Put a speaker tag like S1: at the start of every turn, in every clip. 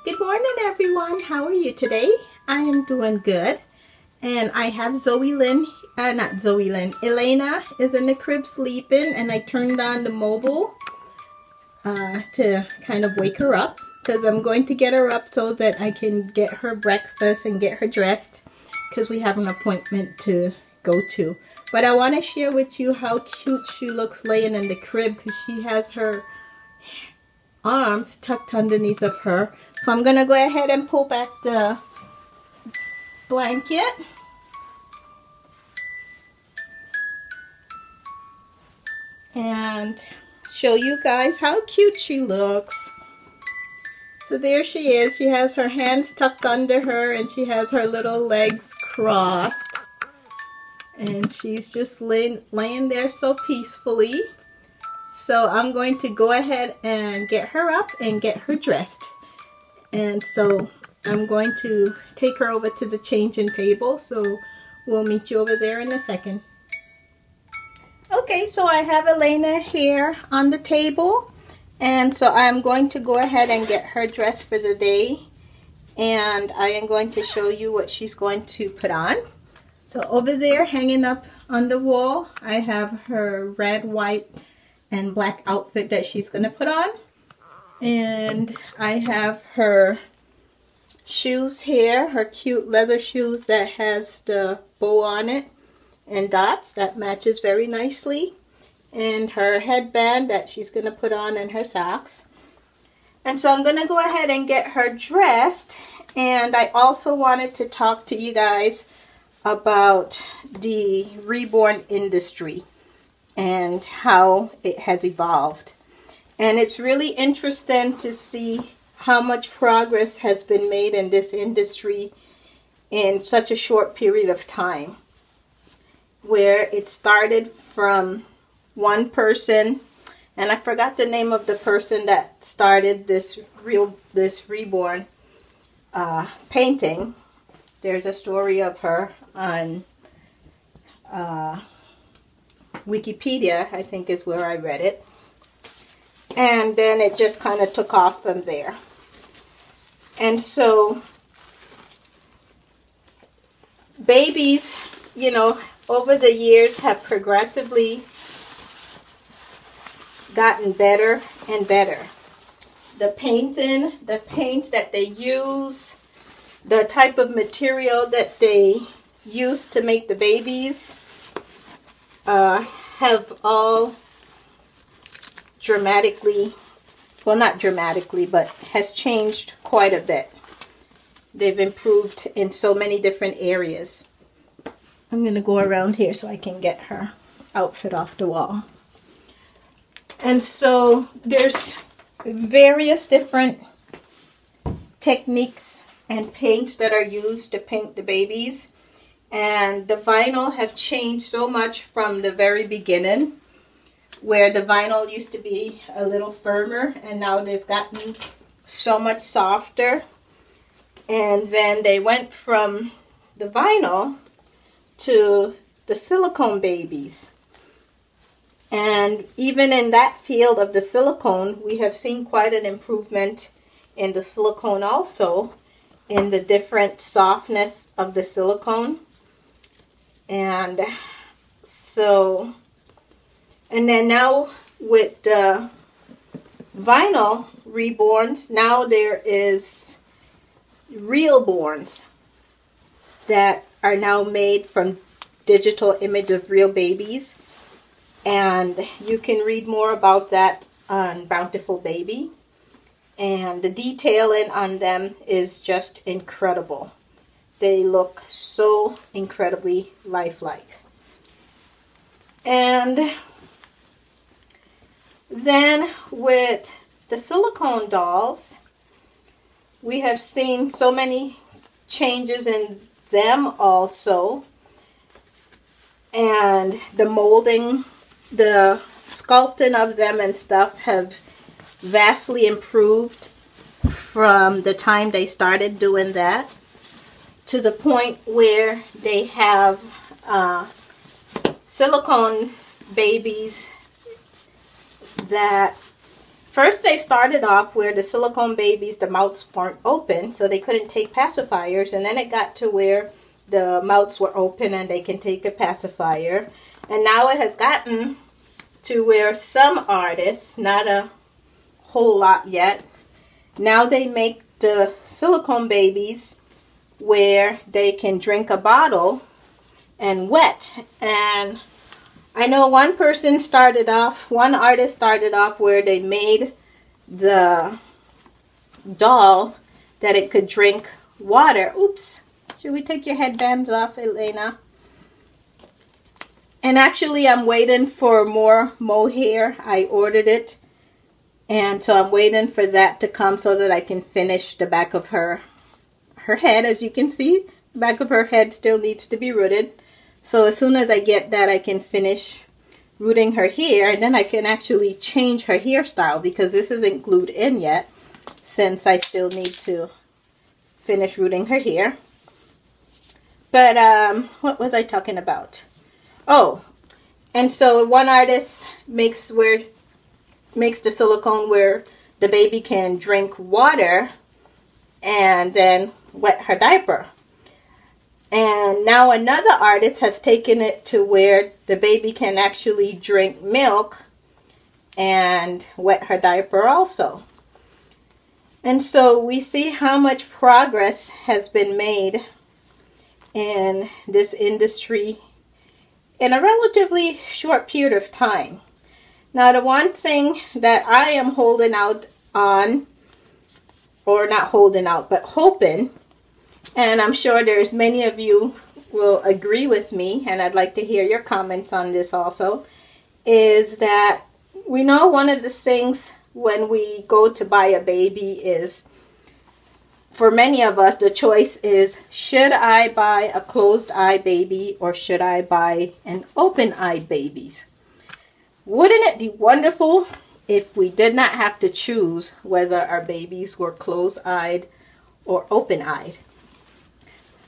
S1: Good morning, everyone. How are you today? I am doing good. And I have Elayna is in the crib sleeping, and I turned on the mobile to kind of wake her up because I'm going to get her up so that I can get her breakfast and get her dressed because we have an appointment to go to. But I want to share with you how cute she looks laying in the crib because she has her arms tucked underneath of her. So I'm gonna go ahead and pull back the blanket. And show you guys how cute she looks. So there she is. She has her hands tucked under her and she has her little legs crossed. And she's just laying there so peacefully. So I'm going to go ahead and get her up and get her dressed. And so I'm going to take her over to the changing table. So we'll meet you over there in a second. Okay, so I have Elayna here on the table. And so I'm going to go ahead and get her dressed for the day. And I am going to show you what she's going to put on. So over there, hanging up on the wall, I have her red, white, and black outfit that she's going to put on. And I have her shoes here, her cute leather shoes that has the bow on it and dots that matches very nicely. And her headband that she's going to put on and her socks. And so I'm going to go ahead and get her dressed. And I also wanted to talk to you guys about the reborn industry and how it has evolved. And it's really interesting to see how much progress has been made in this industry in such a short period of time, where it started from one person, and I forgot the name of the person that started this reborn painting. There's a story of her on Wikipedia, I think is where I read it. And then it just kind of took off from there. And so babies, you know, over the years have progressively gotten better and better. The paints that they use, the type of material that they use to make the babies have all dramatically, well, not dramatically, but has changed quite a bit. They've improved in so many different areas. I'm going to go around here so I can get her outfit off the wall. And so there's various different techniques and paints that are used to paint the babies. And the vinyl have changed so much from the very beginning, where the vinyl used to be a little firmer, and now they've gotten so much softer. And then they went from the vinyl to the silicone babies. And even in that field of the silicone, we have seen quite an improvement in the silicone also, in the different softness of the silicone. And so, and then now with the vinyl reborns, now there is real borns that are now made from digital image of real babies. And you can read more about that on Bountiful Baby. And the detailing on them is just incredible. They look so incredibly lifelike. And then with the silicone dolls, we have seen so many changes in them also. And the molding, the sculpting of them and stuff have vastly improved from the time they started doing that, to the point where they have silicone babies that First, they started off where the silicone babies, the mouths weren't open, so they couldn't take pacifiers. And then it got to where the mouths were open and they can take a pacifier. And now it has gotten to where some artists, not a whole lot yet, now they make the silicone babies where they can drink a bottle and wet. And I know one artist started off where they made the doll that it could drink water. Oops. Should we take your headbands off, Elayna? And actually, I'm waiting for more mohair. I ordered it. And so I'm waiting for that to come so that I can finish the back of her head. As you can see, the back of her head still needs to be rooted. So as soon as I get that, I can finish rooting her hair, and then I can actually change her hairstyle, because this isn't glued in yet, since I still need to finish rooting her hair. But what was I talking about? Oh, and so one artist makes the silicone where the baby can drink water and then wet her diaper. And now another artist has taken it to where the baby can actually drink milk and wet her diaper also. And so we see how much progress has been made in this industry in a relatively short period of time. Now, the one thing that I am holding out on, or not holding out, but hoping, and I'm sure there's many of you will agree with me, and I'd like to hear your comments on this also, is that we know one of the things when we go to buy a baby is, for many of us, the choice is, should I buy a closed-eye baby or should I buy an open-eyed baby? Wouldn't it be wonderful if we did not have to choose whether our babies were closed-eyed or open-eyed?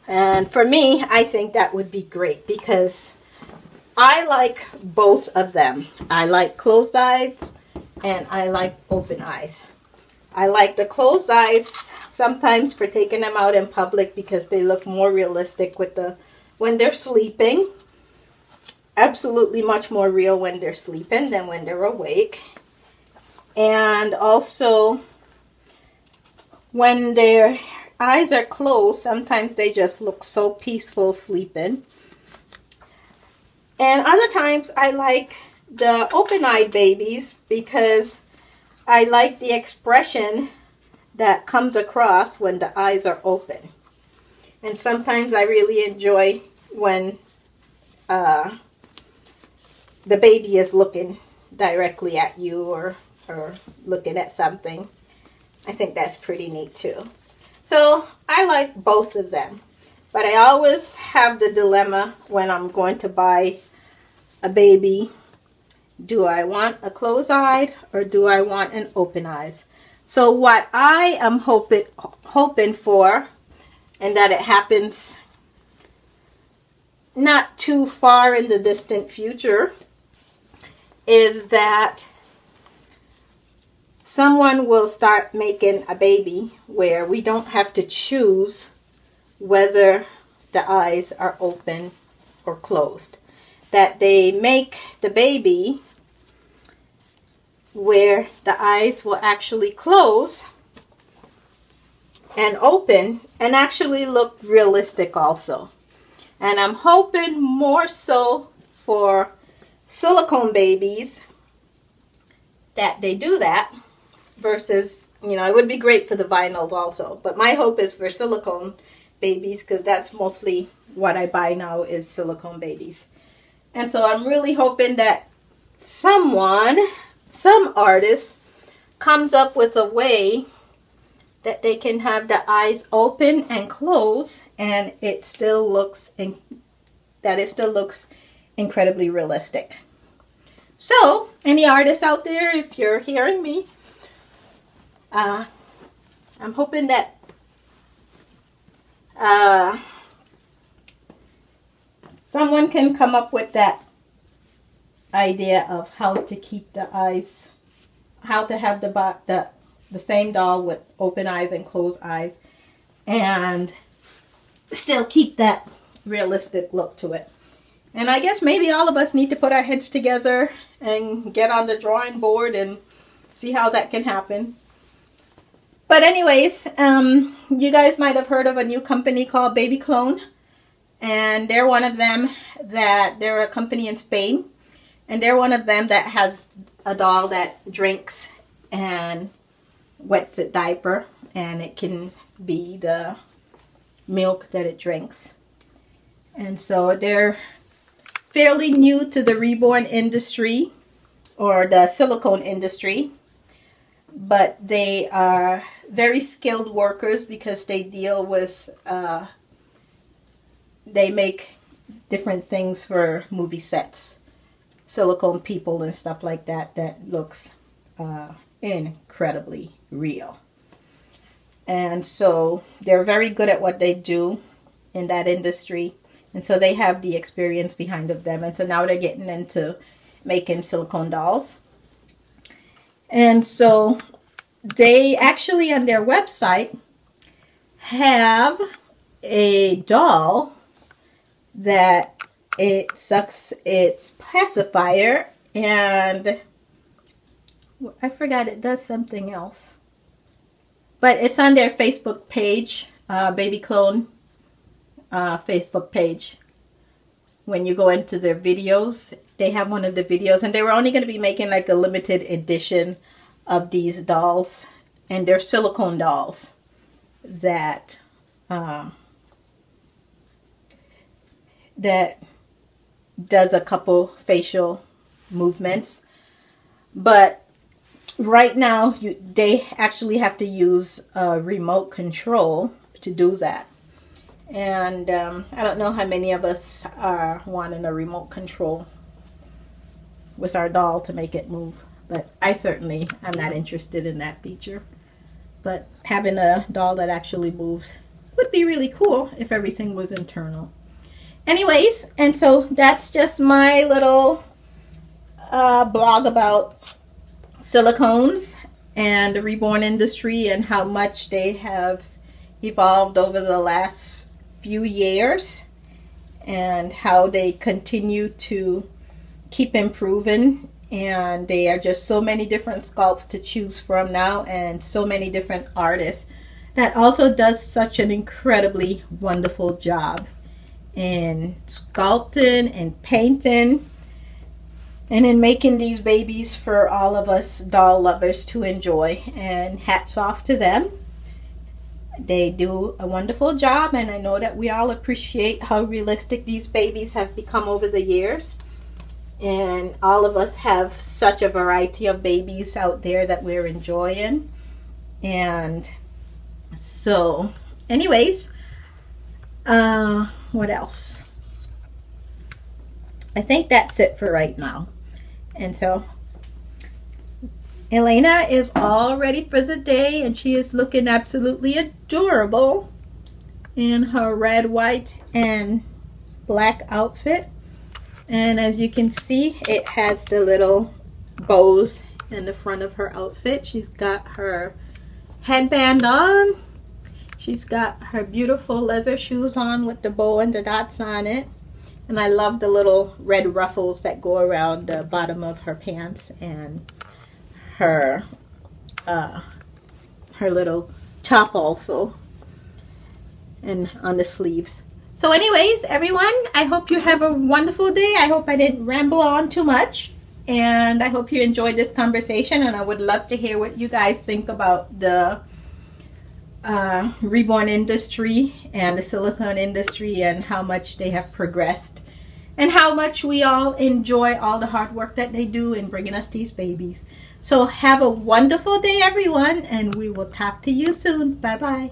S1: And for me, I think that would be great, because I like both of them. I like closed eyes and I like open eyes. I like the closed eyes sometimes for taking them out in public, because they look more realistic when they're sleeping. Absolutely much more real when they're sleeping than when they're awake. And also, when their eyes are closed, sometimes they just look so peaceful sleeping. And other times I like the open-eyed babies, because I like the expression that comes across when the eyes are open. And sometimes I really enjoy when the baby is looking directly at you or looking at something. I think that's pretty neat too. So I like both of them. But I always have the dilemma when I'm going to buy a baby. Do I want a closed-eyed or do I want an open-eyed? So what I am hoping for, and that it happens not too far in the distant future, is that someone will start making a baby where we don't have to choose whether the eyes are open or closed. That they make the baby where the eyes will actually close and open and actually look realistic also. And I'm hoping more so for silicone babies that they do that versus, you know, it would be great for the vinyls also. But my hope is for silicone babies, because that's mostly what I buy now is silicone babies. And so I'm really hoping that some artist comes up with a way that they can have the eyes open and close, and it still looks incredibly realistic. So, any artists out there, if you're hearing me, I'm hoping that someone can come up with that idea of how to keep the eyes how to have the same doll with open eyes and closed eyes, and still keep that realistic look to it. And I guess maybe all of us need to put our heads together and get on the drawing board and see how that can happen. But anyways, you guys might have heard of a new company called Baby Clone. And they're one of them they're a company in Spain. And they're one of them that has a doll that drinks and wets its diaper. And it can be the milk that it drinks. And so they're fairly new to the reborn industry or the silicone industry. But they are very skilled workers because they deal with, they make different things for movie sets. Silicone people and stuff like that looks incredibly real. And so they're very good at what they do in that industry. And so they have the experience behind of them. And so now they're getting into making silicone dolls. And so they actually on their website have a doll that it sucks its pacifier, and I forgot it does something else. But it's on their Facebook page, Baby Clone Facebook page. When you go into their videos, they have one of the videos, and they were only going to be making like a limited edition of these dolls, and they're silicone dolls that that does a couple facial movements. But right now they actually have to use a remote control to do that. And I don't know how many of us are wanting a remote control with our doll to make it move. But I certainly am not interested in that feature. But having a doll that actually moves would be really cool if everything was internal. Anyways, and so that's just my little blog about silicones and the reborn industry and how much they have evolved over the last few years and how they continue to keep improving. And there are just so many different sculpts to choose from now, and so many different artists that also does such an incredibly wonderful job in sculpting and painting and in making these babies for all of us doll lovers to enjoy. And hats off to them. They do a wonderful job, and I know that we all appreciate how realistic these babies have become over the years. And all of us have such a variety of babies out there that we're enjoying. And so, anyways, what else? I think that's it for right now. And so, Elayna is all ready for the day, and she is looking absolutely adorable in her red, white, and black outfit. And as you can see, it has the little bows in the front of her outfit. She's got her headband on. She's got her beautiful leather shoes on with the bow and the dots on it. And I love the little red ruffles that go around the bottom of her pants, and her little top also, and on the sleeves. So anyways, everyone, I hope you have a wonderful day. I hope I didn't ramble on too much. And I hope you enjoyed this conversation. And I would love to hear what you guys think about the reborn industry and the silicone industry, and how much they have progressed, and how much we all enjoy all the hard work that they do in bringing us these babies. So have a wonderful day, everyone. And we will talk to you soon. Bye-bye.